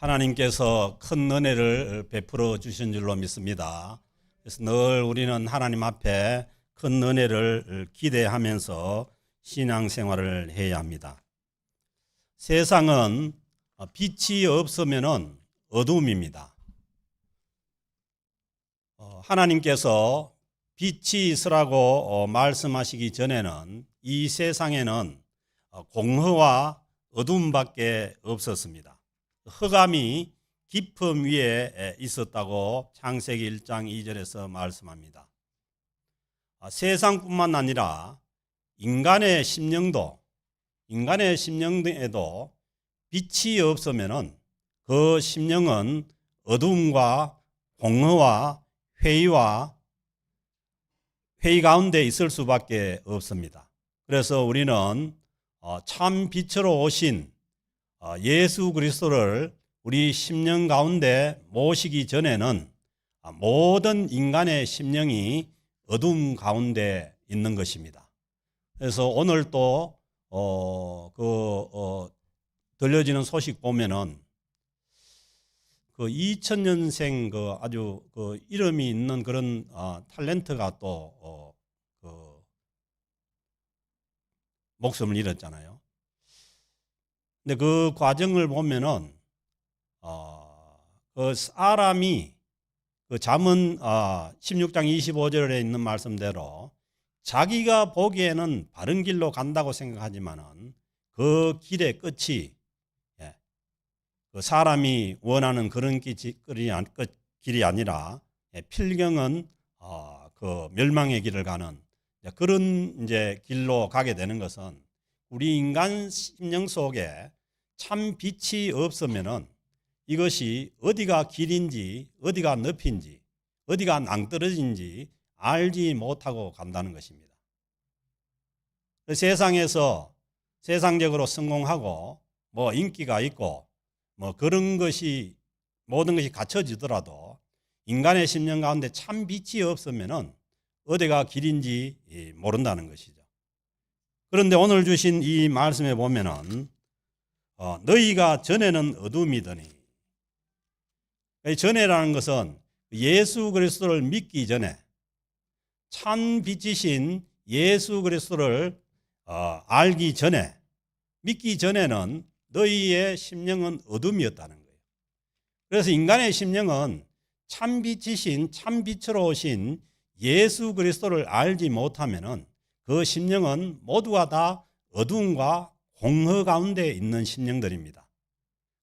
하나님께서 큰 은혜를 베풀어 주신 줄로 믿습니다. 그래서 늘 우리는 하나님 앞에 큰 은혜를 기대하면서 신앙생활을 해야 합니다. 세상은 빛이 없으면 어둠입니다. 하나님께서 빛이 있으라고 말씀하시기 전에는 이 세상에는 공허와 어둠밖에 없었습니다. 흑암이 깊음 위에 있었다고 창세기 1장 2절에서 말씀합니다. 세상뿐만 아니라 인간의 심령에도 빛이 없으면 그 심령은 어둠과 공허와 회의 가운데 있을 수밖에 없습니다. 그래서 우리는 참 빛으로 오신 예수 그리스도를 우리 심령 가운데 모시기 전에는 모든 인간의 심령이 어둠 가운데 있는 것입니다. 그래서 오늘 또 들려지는 소식 보면은 그 2000년생 아주 이름이 있는 그런 탤런트가 또 목숨을 잃었잖아요. 근데 그 과정을 보면은 그 사람이 그 잠언 16장 25절에 있는 말씀대로 자기가 보기에는 바른 길로 간다고 생각하지만은 그 길의 끝이 그 사람이 원하는 그런 길이 아니라 필경은 그 멸망의 길을 가는 그런 이제 길로 가게 되는 것은 우리 인간 심령 속에 참 빛이 없으면은 이것이 어디가 길인지 어디가 늪인지 어디가 낭떠러진지 알지 못하고 간다는 것입니다. 세상에서 세상적으로 성공하고 뭐 인기가 있고 뭐 그런 것이 모든 것이 갖춰지더라도 인간의 심령 가운데 참 빛이 없으면은 어디가 길인지 모른다는 것이죠. 그런데 오늘 주신 이 말씀에 보면은 너희가 전에는 어둠이더니, 전에라는 것은 예수 그리스도를 믿기 전에 참 빛이신 예수 그리스도를 알기 전에, 믿기 전에는 너희의 심령은 어둠이었다는 거예요. 그래서 인간의 심령은 참 빛이신 참 빛으로 오신 예수 그리스도를 알지 못하면은 그 심령은 모두가 다 어둠과 공허 가운데 있는 심령들입니다.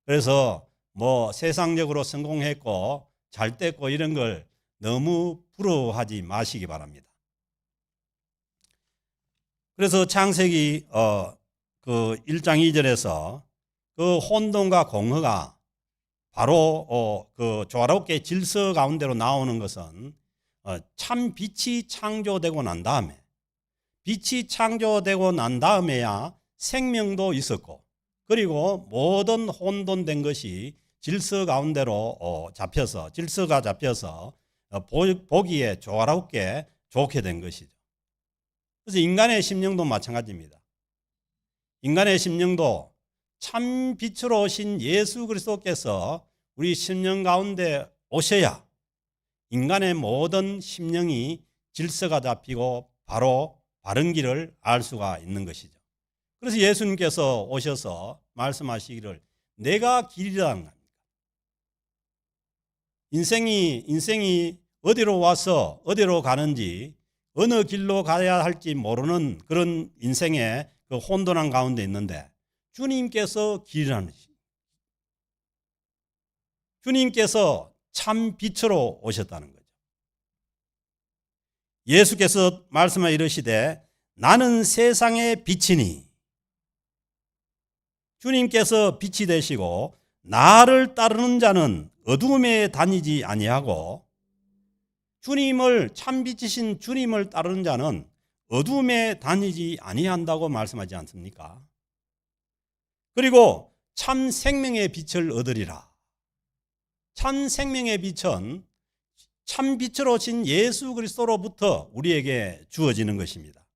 그래서 뭐 세상적으로 성공했고 잘 됐고 이런 걸 너무 부러워하지 마시기 바랍니다. 그래서 창세기 그 1장 2절에서 그 혼돈과 공허가 바로 그 조화롭게 질서 가운데로 나오는 것은 참 빛이 창조되고 난 다음에, 빛이 창조되고 난 다음에야 생명도 있었고, 그리고 모든 혼돈된 것이 질서가 잡혀서 보기에 조화롭게 좋게 된 것이죠. 그래서 인간의 심령도 마찬가지입니다. 인간의 심령도 참 빛으로 오신 예수 그리스도께서 우리 심령 가운데 오셔야 인간의 모든 심령이 질서가 잡히고 바로 바른 길을 알 수가 있는 것이죠. 그래서 예수님께서 오셔서 말씀하시기를 내가 길이라는 겁니다. 인생이 어디로 와서 어디로 가는지, 어느 길로 가야 할지 모르는 그런 인생의 그 혼돈한 가운데 있는데 주님께서 길이라는 것입니다. 주님께서 참 빛으로 오셨다는 거죠. 예수께서 말씀하여 이르시되 나는 세상의 빛이니, 주님께서 빛이 되시고 나를 따르는 자는 어둠에 다니지 아니하고, 주님을 참 빛이신 주님을 따르는 자는 어둠에 다니지 아니한다고 말씀하지 않습니까? 그리고 참 생명의 빛을 얻으리라. 참 생명의 빛은 참 빛으로 오신 예수 그리스도로부터 우리에게 주어지는 것입니다.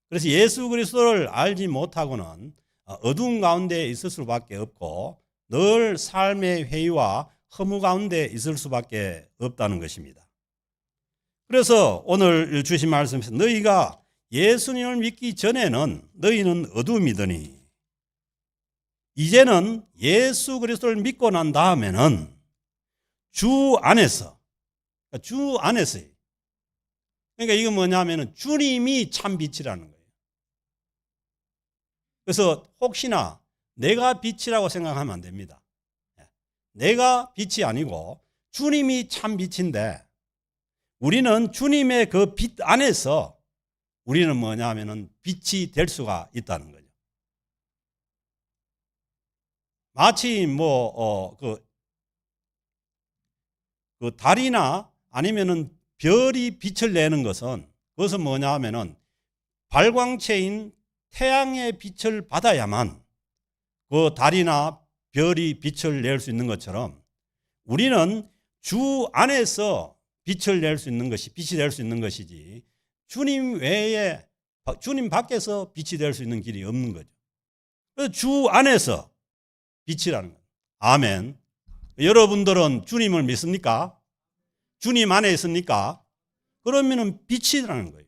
그래서 예수 그리스도를 알지 못하고는 어두운 가운데 있을 수밖에 없고 늘 삶의 회의와 허무 가운데 있을 수밖에 없다는 것입니다. 그래서 오늘 주신 말씀에서 너희가 예수님을 믿기 전에는 너희는 어둠이더니 이제는 예수 그리스도를 믿고 난 다음에는 주 안에서 그러니까 이건 뭐냐면은 주님이 참 빛이라는 거예요. 그래서 혹시나 내가 빛이라고 생각하면 안 됩니다. 내가 빛이 아니고 주님이 참 빛인데 우리는 주님의 그 빛 안에서 우리는 뭐냐면은 빛이 될 수가 있다는 거죠. 마치 그 달이나 아니면은 별이 빛을 내는 것은 그것은 뭐냐 하면은 발광체인 태양의 빛을 받아야만 그 달이나 별이 빛을 낼 수 있는 것처럼 우리는 주 안에서 빛을 낼 수 있는 것이 빛이 될 수 있는 것이지 주님 외에 주님 밖에서 빛이 될 수 있는 길이 없는 거죠. 그래서 주 안에서 빛이라는 거예요. 아멘. 여러분들은 주님을 믿습니까? 주님 안에 있습니까? 그러면은 빛이라는 거예요.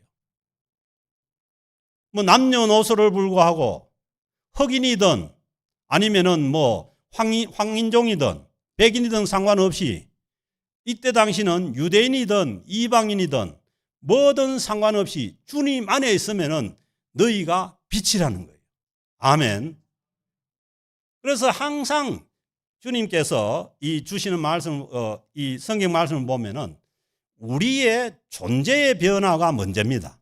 뭐 남녀노소를 불구하고 흑인이든 아니면은 뭐 황인종이든 백인이든 상관없이 이때 당시는 유대인이든 이방인이든 뭐든 상관없이 주님 안에 있으면은 너희가 빛이라는 거예요. 아멘. 그래서 항상 주님께서 이 주시는 말씀, 이 성경 말씀을 보면은 우리의 존재의 변화가 문제입니다.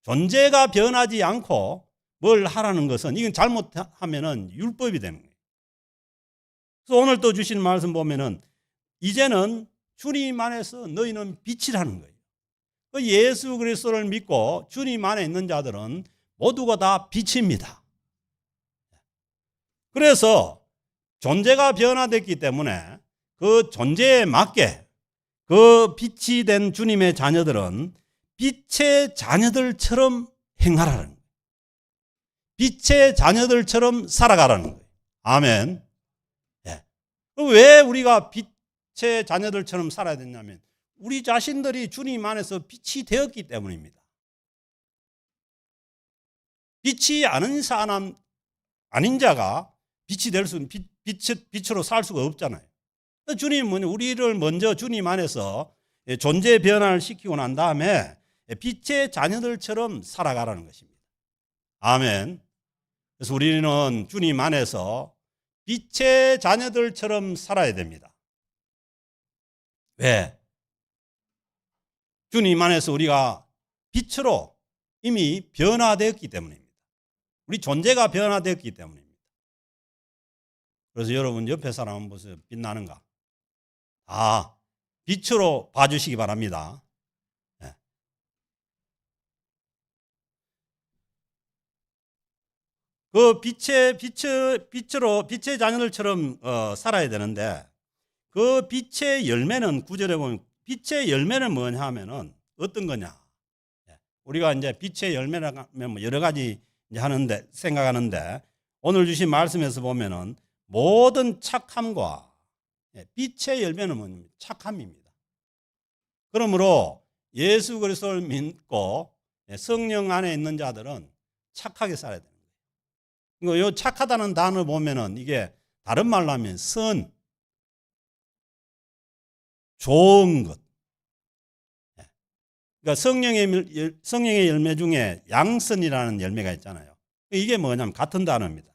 존재가 변하지 않고 뭘 하라는 것은 이건 잘못하면은 율법이 되는 거예요. 그래서 오늘 또 주시는 말씀 보면은 이제는 주님 안에서 너희는 빛이라는 거예요. 예수 그리스도를 믿고 주님 안에 있는 자들은 모두가 다 빛입니다. 그래서 존재가 변화됐기 때문에 그 존재에 맞게 그 빛이 된 주님의 자녀들은 빛의 자녀들처럼 행하라는 거예요. 빛의 자녀들처럼 살아가라는 거예요. 아멘. 예. 왜 우리가 빛의 자녀들처럼 살아야 되냐면 우리 자신들이 주님 안에서 빛이 되었기 때문입니다. 빛이 아닌 사람, 아닌 자가 빛이 될 수는 빛으로 살 수가 없잖아요. 주님은 우리를 먼저 주님 안에서 존재 변화를 시키고 난 다음에 빛의 자녀들처럼 살아가라는 것입니다. 아멘. 그래서 우리는 주님 안에서 빛의 자녀들처럼 살아야 됩니다. 왜? 주님 안에서 우리가 빛으로 이미 변화되었기 때문입니다. 우리 존재가 변화되었기 때문입니다. 그래서 여러분 옆에 사람 한번 보세요. 빛나는가? 빛으로 봐주시기 바랍니다. 네. 그 빛으로 빛의 자녀들처럼 살아야 되는데 그 빛의 열매는 9절에 보면 빛의 열매는 뭐냐 하면은 어떤 거냐? 우리가 이제 빛의 열매라면 뭐 여러 가지 이제 하는데 생각하는데 오늘 주신 말씀에서 보면은 모든 착함과 빛의 열매는 뭡니까? 착함입니다. 그러므로 예수 그리스도를 믿고 성령 안에 있는 자들은 착하게 살아야 되는 거예요. 이 착하다는 단어 보면은 이게 다른 말로 하면 선, 좋은 것. 그러니까 성령의 열매 중에 양선이라는 열매가 있잖아요. 이게 뭐냐면 같은 단어입니다.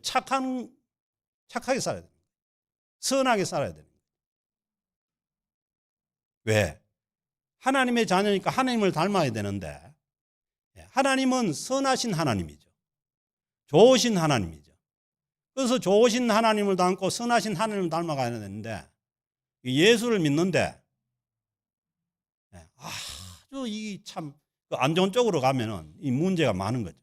착하게 살아야 됩니다. 선하게 살아야 됩니다. 왜? 하나님의 자녀니까 하나님을 닮아야 되는데 하나님은 선하신 하나님이죠. 좋으신 하나님이죠. 그래서 좋으신 하나님을 닮고 선하신 하나님을 닮아가야 되는데 예수를 믿는데 아주 이 참 안 좋은 쪽으로 가면은 이 문제가 많은 거죠.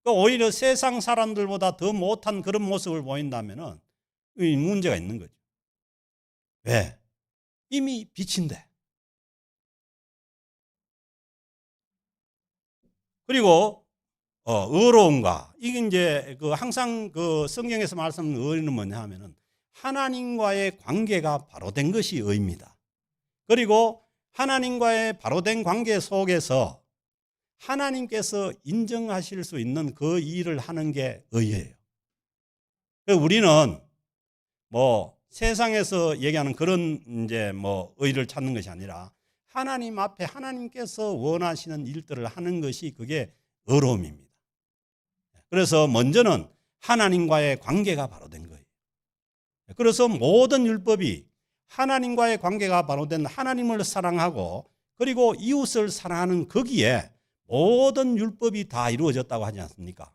오히려 세상 사람들보다 더 못한 그런 모습을 보인다면은 이 문제가 있는 거죠. 왜? 이미 빛인데. 그리고 의로움과 이게 이제 그 항상 그 성경에서 말씀하는 의는 뭐냐 하면은 하나님과의 관계가 바로된 것이 의입니다. 그리고 하나님과의 바로된 관계 속에서 하나님께서 인정하실 수 있는 그 일을 하는 게 의예요. 우리는 뭐 세상에서 얘기하는 그런 이제 뭐 의를 찾는 것이 아니라 하나님 앞에 하나님께서 원하시는 일들을 하는 것이 그게 의로움입니다. 그래서 먼저는 하나님과의 관계가 바로 된 거예요. 그래서 모든 율법이 하나님과의 관계가 바로 된 하나님을 사랑하고 그리고 이웃을 사랑하는 거기에 모든 율법이 다 이루어졌다고 하지 않습니까?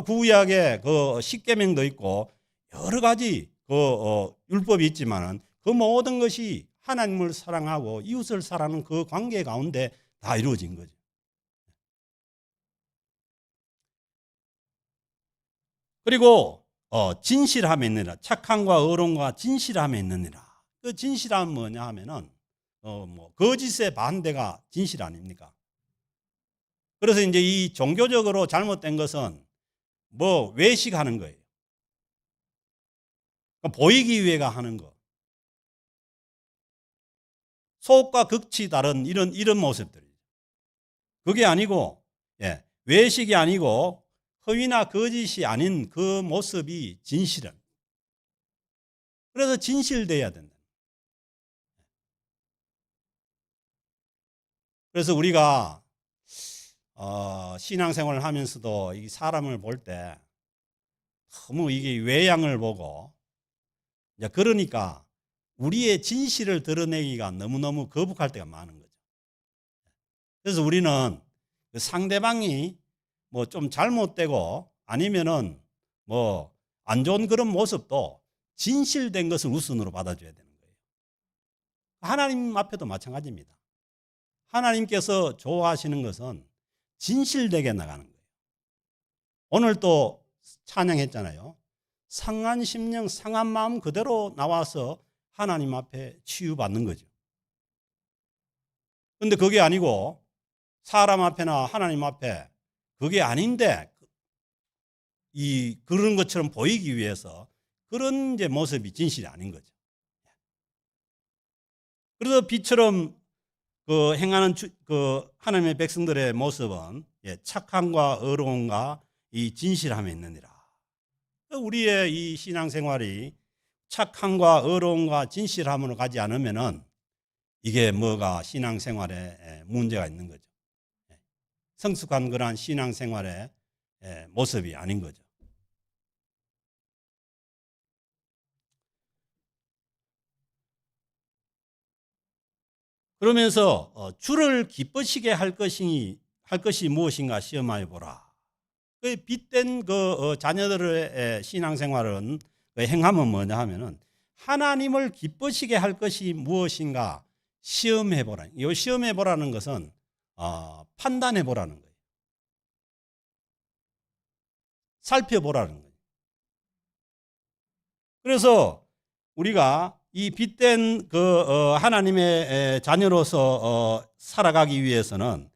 구약에 그 십계명도 있고 여러 가지 그 율법이 있지만은 그 모든 것이 하나님을 사랑하고 이웃을 사랑하는 그 관계 가운데 다 이루어진 거죠. 그리고 진실함에 있느니라. 착함과 의로움과 진실함에 있느니라. 그 진실함은 뭐냐 하면은 뭐 거짓의 반대가 진실 아닙니까? 그래서 이제 이 종교적으로 잘못된 것은 뭐 외식하는 거예요. 보이기 위해가 하는 거. 속과 극치 다른 이런 모습들이죠. 그게 아니고 외식이 아니고 허위나 거짓이 아닌 그 모습이 진실은. 그래서 진실돼야 된다. 그래서 우리가 신앙생활을 하면서도 이 사람을 볼 때 너무 이게 외양을 보고 이제 그러니까 우리의 진실을 드러내기가 너무너무 거북할 때가 많은 거죠. 그래서 우리는 그 상대방이 뭐 좀 잘못되고 아니면은 뭐 안 좋은 그런 모습도 진실된 것을 우선으로 받아줘야 되는 거예요. 하나님 앞에도 마찬가지입니다. 하나님께서 좋아하시는 것은 진실되게 나가는 거예요. 오늘 또 찬양했잖아요. 상한 심령, 상한 마음 그대로 나와서 하나님 앞에 치유받는 거죠. 그런데 그게 아니고 사람 앞에나 하나님 앞에 그게 아닌데 그런 것처럼 보이기 위해서 그런 이제 모습이 진실이 아닌 거죠. 그래서 비처럼 그 행하는 그 하나님의 백성들의 모습은 착함과 의로움과 이 진실함에 있느니라. 우리의 이 신앙생활이 착함과 의로움과 진실함으로 가지 않으면은 이게 뭐가 신앙생활에 문제가 있는 거죠. 성숙한 그러한 신앙생활의 모습이 아닌 거죠. 그러면서 주를 기쁘시게 할 것이 무엇인가 시험하여 보라. 그 빗된 그 자녀들의 신앙생활은 그 행함은 뭐냐 하면은 하나님을 기쁘시게 할 것이 무엇인가 시험해 보라. 이 시험해 보라는 것은 판단해 보라는 거예요. 살펴보라는 거예요. 그래서 우리가 이 빗된 그 하나님의 자녀로서 살아가기 위해서는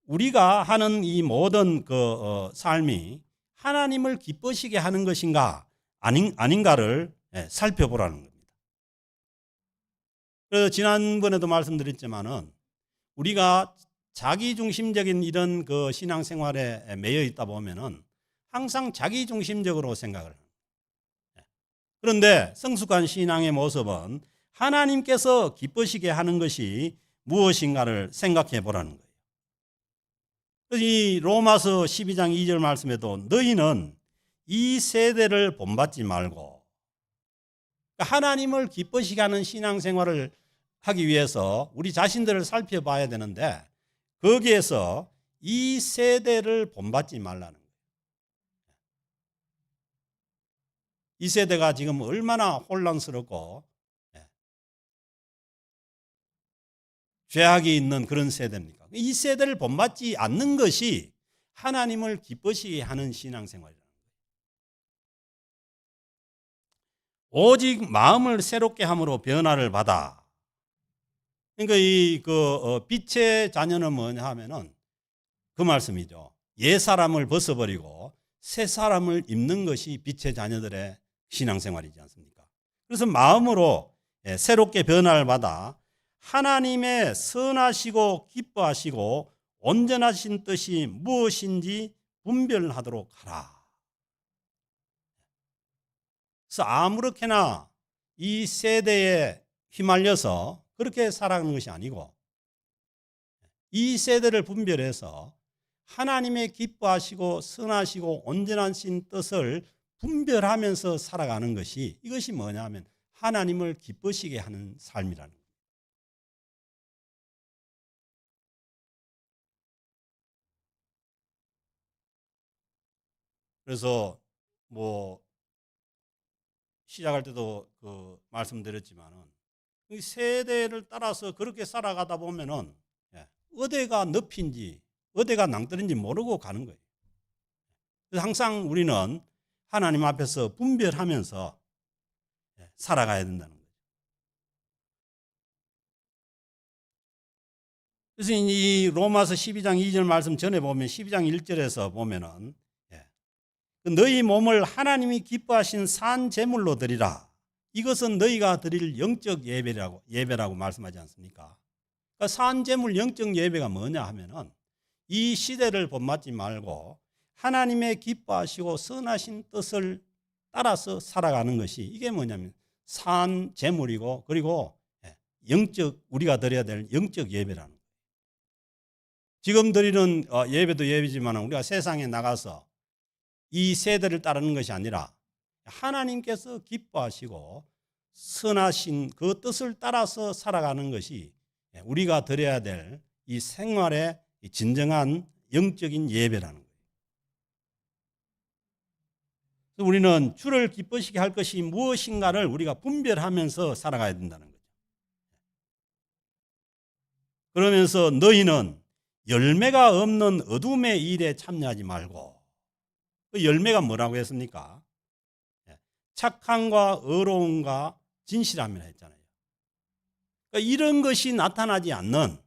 우리가 하는 이 모든 그 삶이 하나님을 기쁘시게 하는 것인가 아닌가를 살펴보라는 겁니다. 그래서 지난번에도 말씀드렸지만은 우리가 자기중심적인 이런 그 신앙생활에 매여 있다 보면은 항상 자기중심적으로 생각을 합니다. 그런데 성숙한 신앙의 모습은 하나님께서 기쁘시게 하는 것이 무엇인가를 생각해 보라는 거예요. 이 로마서 12장 2절 말씀에도 너희는 이 세대를 본받지 말고 하나님을 기쁘시게 하는 신앙생활을 하기 위해서 우리 자신들을 살펴봐야 되는데 거기에서 이 세대를 본받지 말라는 거예요. 이 세대가 지금 얼마나 혼란스럽고 죄악이 있는 그런 세대입니까? 이 세대를 본받지 않는 것이 하나님을 기쁘시게 하는 신앙생활이라는 거예요. 오직 마음을 새롭게 함으로 변화를 받아. 그러니까 빛의 자녀는 뭐냐 하면은 그 말씀이죠. 옛 사람을 벗어버리고 새 사람을 입는 것이 빛의 자녀들의 신앙생활이지 않습니까? 그래서 마음으로 새롭게 변화를 받아 하나님의 선하시고 기뻐하시고 온전하신 뜻이 무엇인지 분별하도록 하라. 그래서 아무렇게나 이 세대에 휘말려서 그렇게 살아가는 것이 아니고 이 세대를 분별해서 하나님의 기뻐하시고 선하시고 온전하신 뜻을 분별하면서 살아가는 것이, 이것이 뭐냐면 하나님을 기쁘시게 하는 삶이라는 거예요. 그래서 뭐 시작할 때도 말씀드렸지만은 이 세대를 따라서 그렇게 살아가다 보면은 어디가 늪인지 어디가 낭떠러인지 모르고 가는 거예요. 그래서 항상 우리는 하나님 앞에서 분별하면서 살아가야 된다는 거예요. 그래서 이 로마서 12장 2절 말씀 전에 보면 12장 1절에서 보면은 너희 몸을 하나님이 기뻐하신 산 제물로 드리라. 이것은 너희가 드릴 영적 예배라고 말씀하지 않습니까? 그러니까 산 제물 영적 예배가 뭐냐 하면은 이 시대를 본받지 말고 하나님의 기뻐하시고 선하신 뜻을 따라서 살아가는 것이, 이게 뭐냐면 산 제물이고, 그리고 영적, 우리가 드려야 될 영적 예배라는 거예요. 지금 드리는 예배도 예배지만 우리가 세상에 나가서 이 세대를 따르는 것이 아니라 하나님께서 기뻐하시고 선하신 그 뜻을 따라서 살아가는 것이 우리가 드려야 될 이 생활의 진정한 영적인 예배라는 거예요. 우리는 주를 기쁘시게 할 것이 무엇인가를 우리가 분별하면서 살아가야 된다는 거죠. 그러면서 너희는 열매가 없는 어둠의 일에 참여하지 말고, 그 열매가 뭐라고 했습니까? 착함과 의로움과 진실함이라 했잖아요. 그러니까 이런 것이 나타나지 않는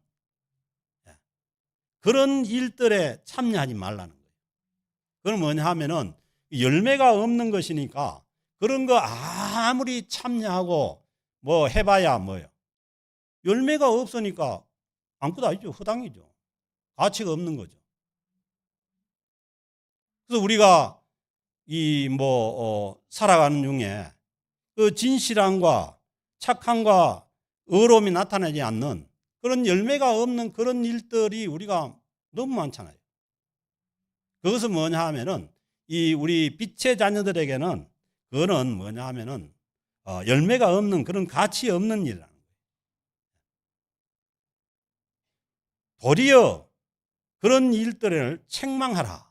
그런 일들에 참여하지 말라는 거예요. 그건 뭐냐 하면은 열매가 없는 것이니까 그런 거 아무리 참여하고 뭐 해봐야 뭐예요. 열매가 없으니까 아무것도 아니죠. 허당이죠. 가치가 없는 거죠. 그래서 우리가 살아가는 중에 그 진실함과 착함과 의로움이 나타나지 않는 그런 열매가 없는 그런 일들이 우리가 너무 많잖아요. 그것은 뭐냐 하면은 이 우리 빛의 자녀들에게는 그거는 뭐냐 하면은 열매가 없는 그런 가치 없는 일이라는 거예요. 도리어 그런 일들을 책망하라.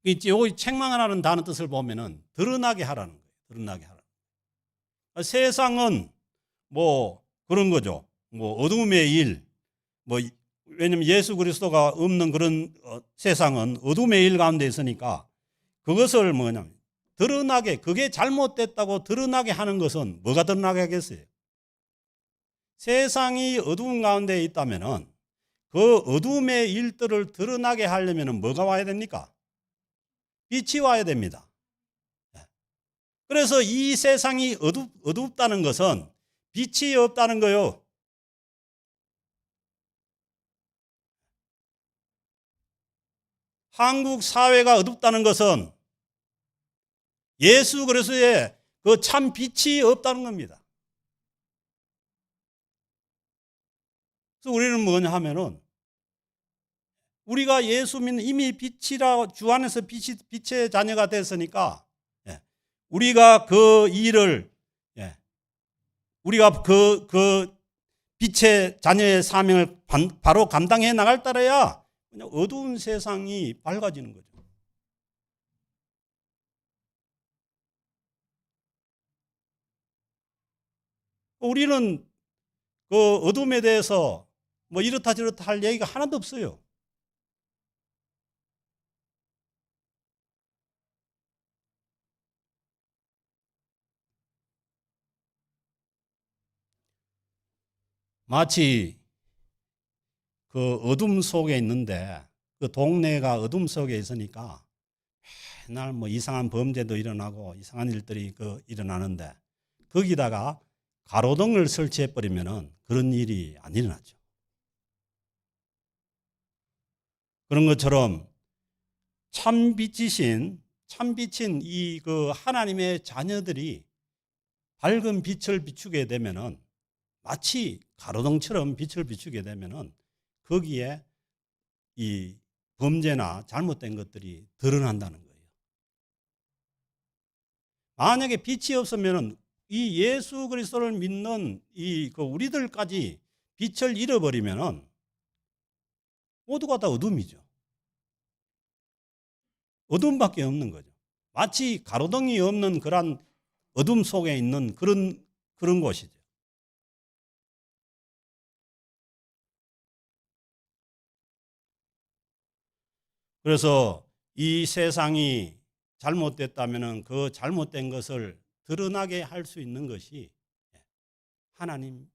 이 책망하라는 단어 뜻을 보면은 드러나게 하라는 거예요. 드러나게 하라. 세상은 뭐 그런 거죠. 뭐 어둠의 일, 뭐 왜냐면 예수 그리스도가 없는 그런 세상은 어둠의 일 가운데 있으니까 그것을 뭐냐면 드러나게, 그게 잘못됐다고 드러나게 하는 것은 뭐가 드러나게 하겠어요? 세상이 어두운 가운데 있다면은 그 어둠의 일들을 드러나게 하려면은 뭐가 와야 됩니까? 빛이 와야 됩니다. 그래서 이 세상이 어둡다는 것은 빛이 없다는 거요. 한국 사회가 어둡다는 것은 예수 그리스도의 그 참 빛이 없다는 겁니다. 그래서 우리는 뭐냐 하면은 우리가 예수 믿는 이미 빛이라 주 안에서 빛의 자녀가 됐으니까 우리가 그 일을 우리가 그 빛의 자녀의 사명을 바로 감당해 나갈 따라야 그냥 어두운 세상이 밝아지는 거죠. 우리는 그 어둠에 대해서 뭐 이렇다 저렇다 할 얘기가 하나도 없어요. 마치 그 어둠 속에 있는데 그 동네가 어둠 속에 있으니까 맨날 뭐 이상한 범죄도 일어나고 이상한 일들이 일어나는데 거기다가 가로등을 설치해 버리면은 그런 일이 안 일어나죠. 그런 것처럼 참빛인 이 하나님의 자녀들이 밝은 빛을 비추게 되면은 마치 가로등처럼 빛을 비추게 되면은 거기에 이 범죄나 잘못된 것들이 드러난다는 거예요. 만약에 빛이 없으면은 이 예수 그리스도를 믿는 우리들까지 빛을 잃어버리면은 모두가 다 어둠이죠. 어둠밖에 없는 거죠. 마치 가로등이 없는 그런 어둠 속에 있는 그런 곳이죠. 그래서 이 세상이 잘못됐다면은 그 잘못된 것을 드러나게 할 수 있는 것이 하나님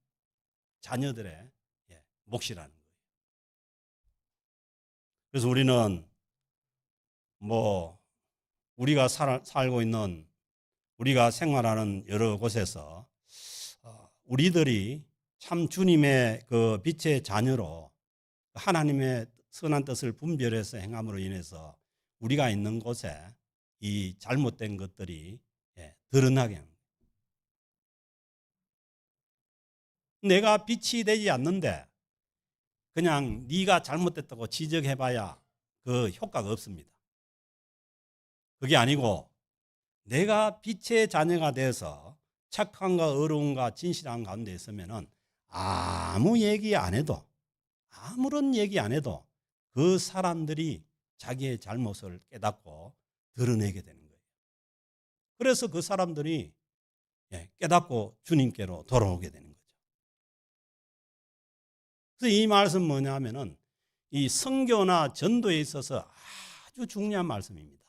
자녀들의 몫이라는 거예요. 그래서 우리는 우리가 살고 있는 우리가 생활하는 여러 곳에서 우리들이 참 주님의 그 빛의 자녀로 하나님의 선한 뜻을 분별해서 행함으로 인해서 우리가 있는 곳에 이 잘못된 것들이 드러나게 합니다. 내가 빛이 되지 않는데 그냥 네가 잘못됐다고 지적해봐야 그 효과가 없습니다. 그게 아니고 내가 빛의 자녀가 돼서 착함과 어려움과 진실한 가운데 있으면은 아무 얘기 안 해도 아무런 얘기 안 해도 그 사람들이 자기의 잘못을 깨닫고 드러내게 되는 거예요. 그래서 그 사람들이 깨닫고 주님께로 돌아오게 되는 거죠. 그래서 이 말씀 뭐냐 하면은 이 선교나 전도에 있어서 아주 중요한 말씀입니다.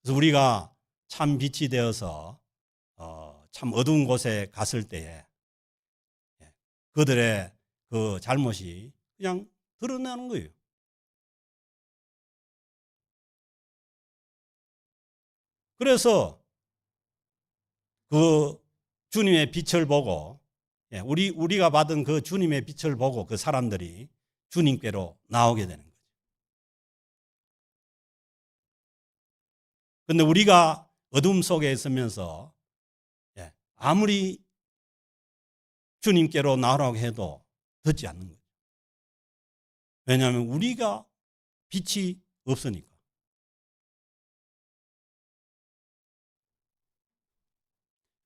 그래서 우리가 참 빛이 되어서 참 어두운 곳에 갔을 때에 그들의 그 잘못이 그냥 드러나는 거예요. 그래서 그 주님의 빛을 보고 우리가 받은 그 주님의 빛을 보고 그 사람들이 주님께로 나오게 되는 거죠. 그런데 우리가 어둠 속에 있으면서 아무리 주님께로 나오라고 해도 듣지 않는 거죠. 왜냐하면 우리가 빛이 없으니까.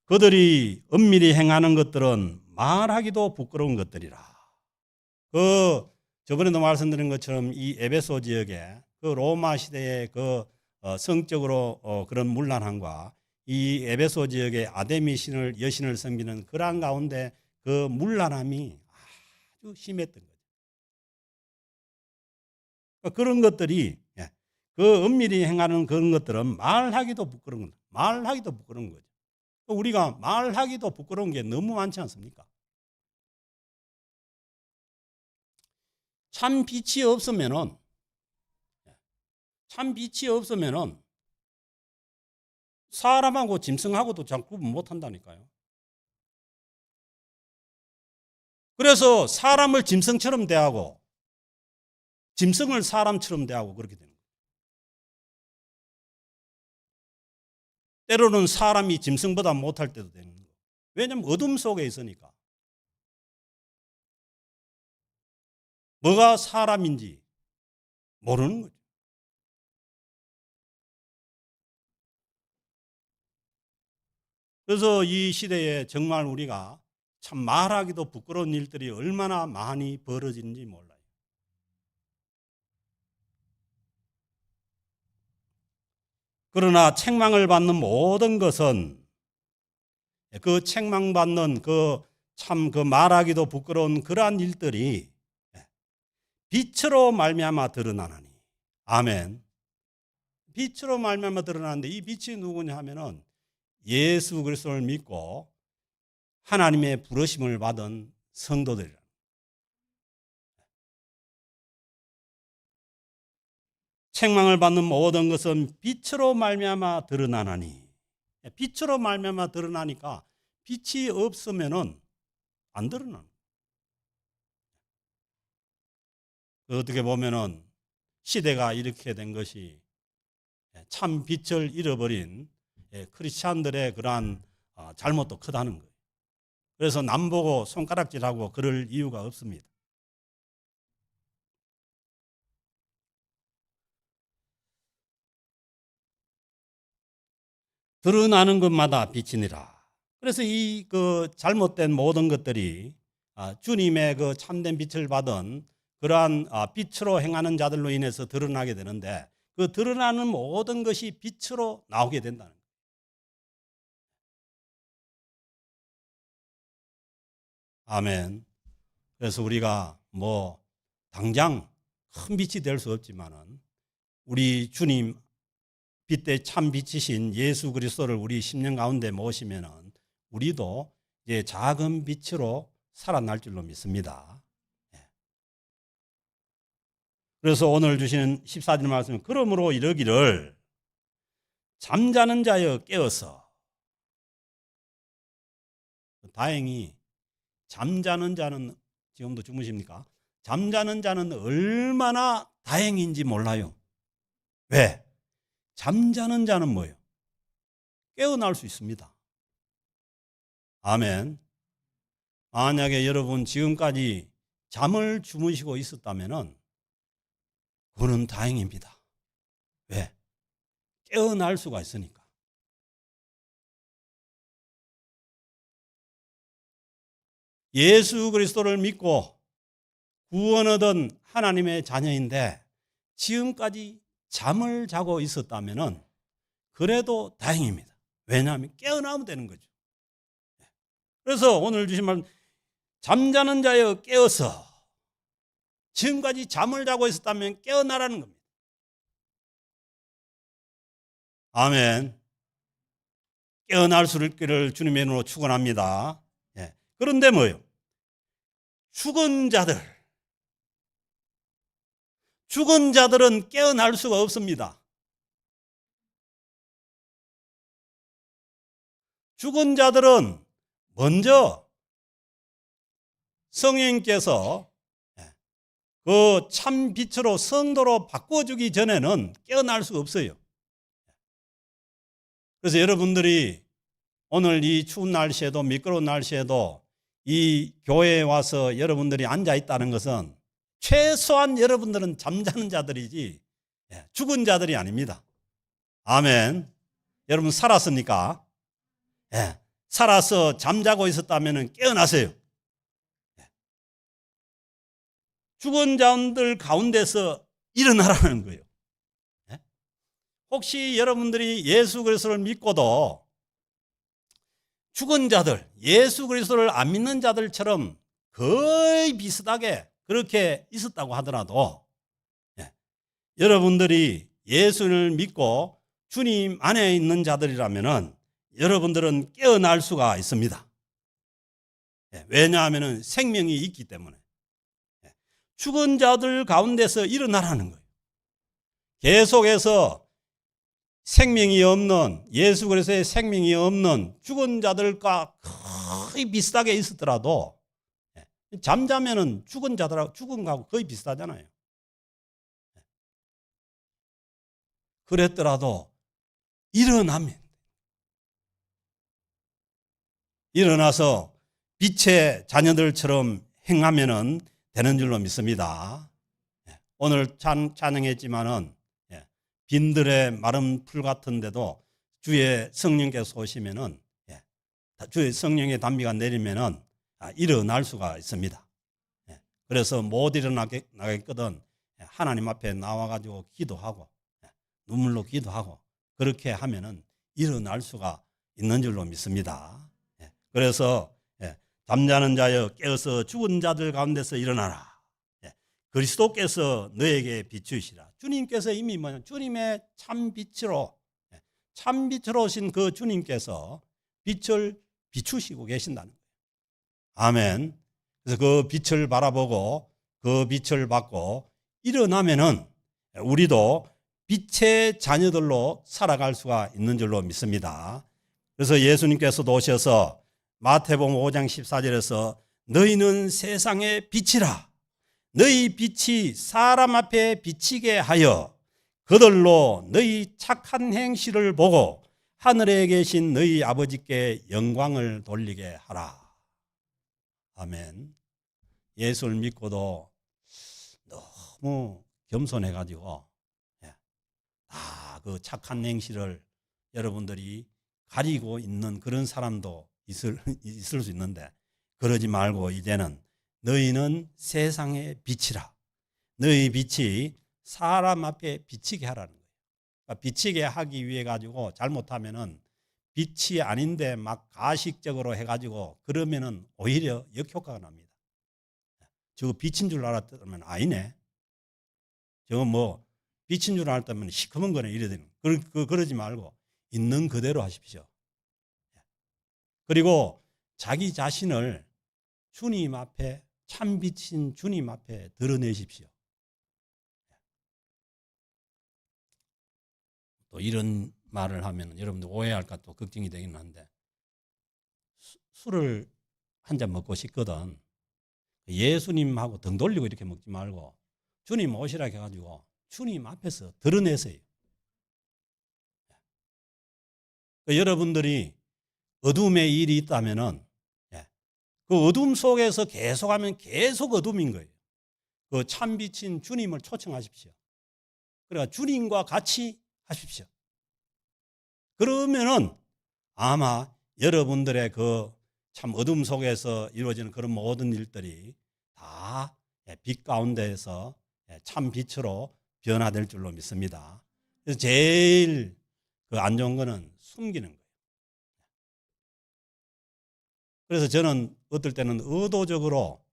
그들이 은밀히 행하는 것들은 말하기도 부끄러운 것들이라. 저번에도 말씀드린 것처럼 이 에베소 지역에 그 로마 시대의 성적으로 그런 문란함과 이 에베소 지역의 아데미 여신을 섬기는 그러한 가운데 그 문란함이 아주 심했던 거죠. 그런 것들이 그 은밀히 행하는 그런 것들은 말하기도 부끄러운 거죠. 우리가 말하기도 부끄러운 게 너무 많지 않습니까? 참 빛이 없으면은 사람하고 짐승하고도 잘 구분 못 한다니까요. 그래서 사람을 짐승처럼 대하고 짐승을 사람처럼 대하고 그렇게 되는 거예요. 때로는 사람이 짐승보다 못할 때도 되는 거예요. 왜냐하면 어둠 속에 있으니까. 뭐가 사람인지 모르는 거죠. 그래서 이 시대에 정말 우리가 참 말하기도 부끄러운 일들이 얼마나 많이 벌어지는지 몰라요. 그러나 책망을 받는 모든 것은 그 책망받는 참 말하기도 부끄러운 그러한 일들이 빛으로 말미암아 드러나나니. 아멘. 빛으로 말미암아 드러나는데 이 빛이 누구냐 하면은 예수 그리스도를 믿고 하나님의 부르심을 받은 성도들이라. 책망을 받는 모든 것은 빛으로 말미암아 드러나나니. 빛으로 말미암아 드러나니까 빛이 없으면은 안 드러나는 거예요. 어떻게 보면은 시대가 이렇게 된 것이 참 빛을 잃어버린 크리스찬들의 그러한 잘못도 크다는 거예요. 그래서 남 보고 손가락질하고 그럴 이유가 없습니다. 드러나는 것마다 빛이니라. 그래서 이 잘못된 모든 것들이 주님의 그 참된 빛을 받은 그러한 빛으로 행하는 자들로 인해서 드러나게 되는데, 그 드러나는 모든 것이 빛으로 나오게 된다는 거예요. 아멘. 그래서 우리가 당장 큰 빛이 될 수 없지만은 우리 주님 빛의 참 빛이신 예수 그리스도를 우리 심령 가운데 모시면은 우리도 이제 작은 빛으로 살아날 줄로 믿습니다. 그래서 오늘 주시는 14절 말씀은 그러므로 이러기를 잠자는 자여 깨어서. 다행히 잠자는 자는 지금도 주무십니까? 잠자는 자는 얼마나 다행인지 몰라요. 왜? 잠자는 자는 뭐예요? 깨어날 수 있습니다. 아멘. 만약에 여러분 지금까지 잠을 주무시고 있었다면 그거는 다행입니다. 왜? 깨어날 수가 있으니까. 예수 그리스도를 믿고 구원 얻은 하나님의 자녀인데 지금까지 잠을 자고 있었다면 그래도 다행입니다. 왜냐하면 깨어나면 되는 거죠. 그래서 오늘 주신 말씀, 잠자는 자여 깨어서. 지금까지 잠을 자고 있었다면 깨어나라는 겁니다. 아멘. 깨어날 수 있기를 주님의 이름으로 축원합니다. 그런데 뭐예요? 죽은 자들은 깨어날 수가 없습니다. 죽은 자들은 먼저 성령께서 그 참 빛으로 성도로 바꿔주기 전에는 깨어날 수가 없어요. 그래서 여러분들이 오늘 이 추운 날씨에도 미끄러운 날씨에도 이 교회에 와서 여러분들이 앉아 있다는 것은 최소한 여러분들은 잠자는 자들이지 죽은 자들이 아닙니다. 아멘. 여러분 살았습니까? 살아서 잠자고 있었다면 깨어나세요. 죽은 자들 가운데서 일어나라는 거예요. 혹시 여러분들이 예수 그리스도를 믿고도 죽은 자들, 예수 그리스도를 안 믿는 자들처럼 거의 비슷하게 그렇게 있었다고 하더라도 여러분들이 예수를 믿고 주님 안에 있는 자들이라면 여러분들은 깨어날 수가 있습니다. 왜냐하면 생명이 있기 때문에. 죽은 자들 가운데서 일어나라는 거예요. 계속해서 생명이 없는, 예수 그리스도의 생명이 없는 죽은 자들과 거의 비슷하게 있었더라도 잠자면은 죽은 자들하고 죽은 거하고 거의 비슷하잖아요. 그랬더라도 일어나서 빛의 자녀들처럼 행하면은 되는 줄로 믿습니다. 오늘 찬양했지만은 빈들의 마른 풀 같은데도 주의 성령께서 오시면은 주의 성령의 단비가 내리면은 일어날 수가 있습니다. 그래서 못 일어나겠거든 하나님 앞에 나와가지고 기도하고 눈물로 기도하고 그렇게 하면은 일어날 수가 있는 줄로 믿습니다. 그래서 잠자는 자여 깨어서 죽은 자들 가운데서 일어나라. 그리스도께서 너에게 비추시라. 주님께서 이미 주님의 참빛으로 오신 그 주님께서 빛을 비추시고 계신다는 거예요. 아멘. 그래서 그 빛을 바라보고 그 빛을 받고 일어나면은 우리도 빛의 자녀들로 살아갈 수가 있는 줄로 믿습니다. 그래서 예수님께서도 오셔서 마태복음 5장 14절에서 너희는 세상의 빛이라. 너희 빛이 사람 앞에 비치게 하여 그들로 너희 착한 행실을 보고 하늘에 계신 너희 아버지께 영광을 돌리게 하라. 아멘. 예수를 믿고도 너무 겸손해가지고 그 착한 행실을 여러분들이 가리고 있는 그런 사람도 있을 수 있는데, 그러지 말고 이제는 너희는 세상의 빛이라. 너희 빛이 사람 앞에 비치게 하라는 거예요. 그러니까 비치게 하기 위해 가지고 잘못하면은 빛이 아닌데 막 가식적으로 해가지고 그러면은 오히려 역효과가 납니다. 저거 빛인 줄 알았다면 아니네. 저거 뭐 빛인 줄 알았다면 시커먼 거네 이래야 되는. 그러지 말고 있는 그대로 하십시오. 그리고 자기 자신을 주님 앞에, 참 빛인 주님 앞에 드러내십시오. 또 이런 말을 하면 여러분들 오해할까 또 걱정이 되긴 한데, 술을 한 잔 먹고 싶거든. 예수님하고 등 돌리고 이렇게 먹지 말고 주님 오시라 해가지고 주님 앞에서 드러내세요. 여러분들이 어둠의 일이 있다면은 그 어둠 속에서 계속하면 계속 어둠인 거예요. 그 참빛인 주님을 초청하십시오. 그러니까 주님과 같이 하십시오. 그러면은 아마 여러분들의 그 참 어둠 속에서 이루어지는 그런 모든 일들이 다 빛 가운데에서 참 빛으로 변화될 줄로 믿습니다. 그래서 제일 그 안 좋은 거는 숨기는 거예요. 그래서 저는 어떨 때는 의도적으로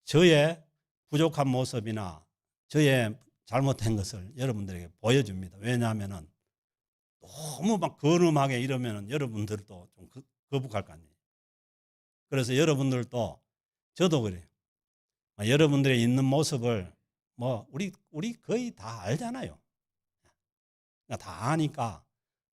저의 부족한 모습이나 저의 잘못된 것을 여러분들에게 보여줍니다. 왜냐하면 너무 막 거름하게 이러면 여러분들도 좀 거북할 거 아니에요. 그래서 여러분들도, 저도 그래요. 여러분들의 있는 모습을 뭐 우리 거의 다 알잖아요. 다 아니까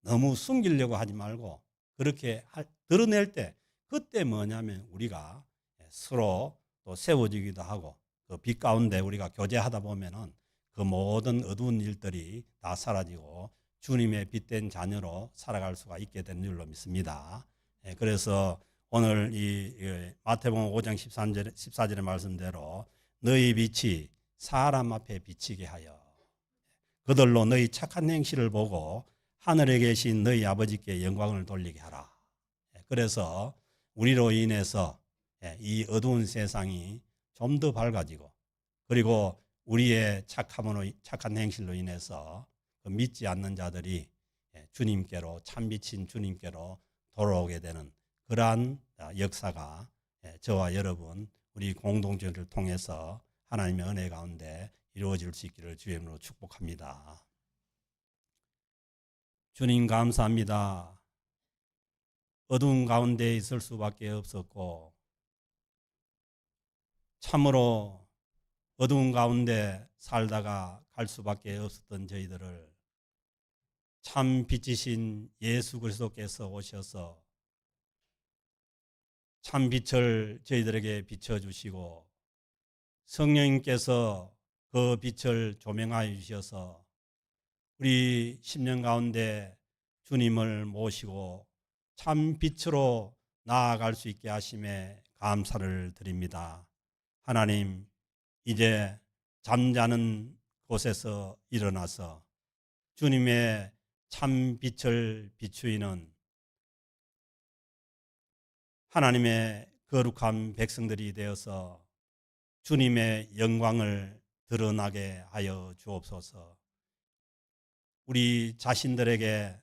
너무 숨기려고 하지 말고 그렇게 드러낼 때, 그때 뭐냐면 우리가 서로 또 세워지기도 하고 그 빛 가운데 우리가 교제하다 보면은 그 모든 어두운 일들이 다 사라지고 주님의 빛된 자녀로 살아갈 수가 있게 되는 줄로 믿습니다. 그래서 오늘 이 마태복음 5장 14절의 말씀대로 너희 빛이 사람 앞에 비치게 하여 그들로 너희 착한 행실을 보고 하늘에 계신 너희 아버지께 영광을 돌리게 하라. 그래서 우리로 인해서 이 어두운 세상이 좀 더 밝아지고, 그리고 우리의 착한 행실로 인해서 그 믿지 않는 자들이 주님께로, 참빛인 주님께로 돌아오게 되는 그러한 역사가 저와 여러분, 우리 공동체를 통해서 하나님의 은혜 가운데 이루어질 수 있기를 주의 이름으로 축복합니다. 주님 감사합니다. 어두운 가운데 있을 수밖에 없었고 참으로 어두운 가운데 살다가 갈 수밖에 없었던 저희들을 참 빛이신 예수 그리스도께서 오셔서 참 빛을 저희들에게 비춰주시고 성령님께서 그 빛을 조명하여 주셔서 우리 10년 가운데 주님을 모시고 참 빛으로 나아갈 수 있게 하심에 감사를 드립니다. 하나님, 이제 잠자는 곳에서 일어나서 주님의 참 빛을 비추이는 하나님의 거룩한 백성들이 되어서 주님의 영광을 드러나게 하여 주옵소서. 우리 자신들에게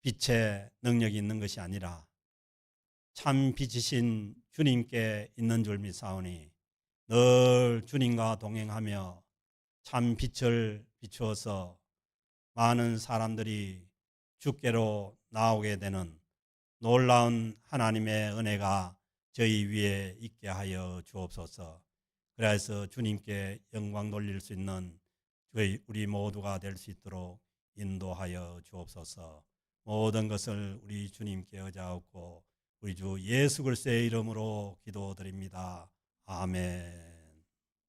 빛의 능력이 있는 것이 아니라 참 빛이신 주님께 있는 줄 믿사오니 늘 주님과 동행하며 참 빛을 비추어서 많은 사람들이 주께로 나오게 되는 놀라운 하나님의 은혜가 저희 위에 있게 하여 주옵소서. 그래서 주님께 영광 돌릴 수 있는 우리 모두가 될 수 있도록 인도하여 주옵소서. 모든 것을 우리 주님께 의지하고 우리 주 예수 그리스도의 이름으로 기도드립니다. 아멘.